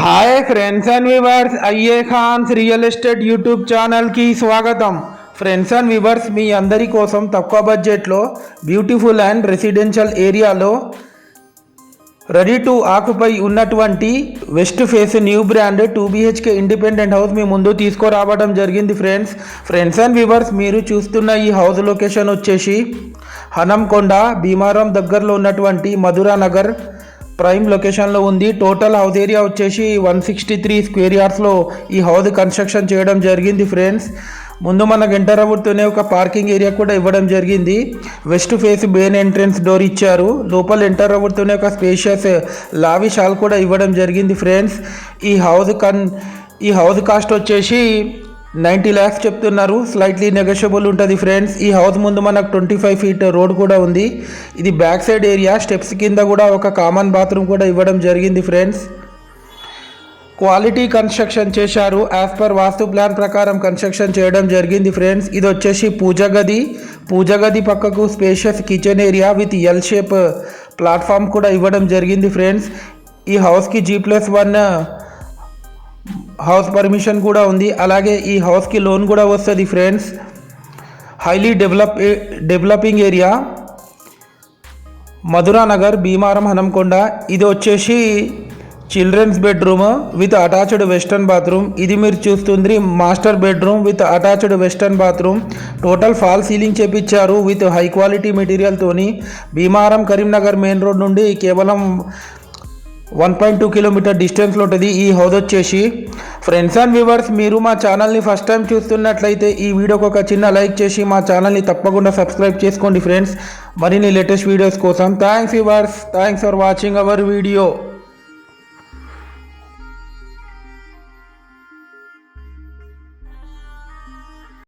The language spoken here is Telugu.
హాయ్ ఫ్రెండ్స్ అండ్ వ్యూవర్స్, అయ్యే ఖాన్స్ రియల్ ఎస్టేట్ యూట్యూబ్ ఛానల్కి స్వాగతం. ఫ్రెండ్స్ అండ్ వ్యూవర్స్, మీ అందరి కోసం తక్కువ బడ్జెట్లో బ్యూటిఫుల్ అండ్ రెసిడెన్షియల్ ఏరియాలో రెడీ టు ఆక్యుపై ఉన్నటువంటి west face new brand 2BHK independent house మీ ముందు తీసుకురావడం జరిగింది. ఫ్రెండ్స్ అండ్ వ్యూవర్స్, మీరు చూస్తున్న ఈ హౌస్ లొకేషన్ వచ్చేసి హనంకొండ భీమారం దగ్గరలో ఉన్నటువంటి మధురా నగర్ ప్రైమ్ లొకేషన్లో ఉంది. టోటల్ హౌస్ ఏరియా వచ్చేసి 163 స్క్వేర్ యార్డ్స్లో ఈ హౌస్ కన్స్ట్రక్షన్ చేయడం జరిగింది. ఫ్రెండ్స్, ముందు మనకు ఎంటర్ అవుతూనే ఒక పార్కింగ్ ఏరియా కూడా ఇవ్వడం జరిగింది. West face main entrance door ఇచ్చారు. లోపల ఎంటర్ అవుతూనే ఒక స్పేషియస్ లావిష్ హాల్ కూడా ఇవ్వడం జరిగింది. ఫ్రెండ్స్, ఈ హౌస్ కాస్ట్ వచ్చేసి 90 lakhs చెప్తున్నారు. స్లైట్లీ నెగోషియబుల్ ఉంటుంది. ఫ్రెండ్స్, ఈ హౌస్ ముందు మనకు 25 feet రోడ్ కూడా ఉంది. ఇది బ్యాక్ సైడ్ ఏరియా. స్టెప్స్ కింద కూడా ఒక కామన్ బాత్రూమ్ కూడా ఇవ్వడం జరిగింది. ఫ్రెండ్స్, క్వాలిటీ కన్స్ట్రక్షన్ చేశారు. యాజ్ పర్ వాస్తు ప్లాన్ ప్రకారం కన్స్ట్రక్షన్ చేయడం జరిగింది. ఫ్రెండ్స్, ఇది వచ్చేసి పూజ గది పక్కకు spacious kitchen area with L shape platform కూడా ఇవ్వడం జరిగింది. ఫ్రెండ్స్, ఈ హౌస్కి G+1 హౌస్ పర్మిషన్ కూడా ఉంది. అలాగే ఈ హౌస్కి లోన్ కూడా వస్తుంది. Friends, highly developing area Madhura Nagar Bheemaram Hanamkonda. ఇది వచ్చేసి children's bedroom with attached western bathroom. ఇది మీరు చూస్తుంది master bedroom with attached western bathroom. Total fall ceiling చేపించారు విత్ హై క్వాలిటీ మెటీరియల్తోని. భీమారం కరీంనగర్ మెయిన్ రోడ్ నుండి కేవలం 1.2 కిలోమీటర్ డిస్టెన్స్లో ఉంటుంది ఈ హౌస్ వచ్చేసి. ఫ్రెండ్స్ అండ్ వ్యూవర్స్, మీరు మా ఛానల్ని ఫస్ట్ టైం చూస్తున్నట్లయితే ఈ వీడియోకి ఒక చిన్న లైక్ చేసి మా ఛానల్ని తప్పకుండా సబ్స్క్రైబ్ చేసుకోండి. ఫ్రెండ్స్, మరిన్ని లేటెస్ట్ వీడియోస్ కోసం thanks viewers, thanks for watching our video.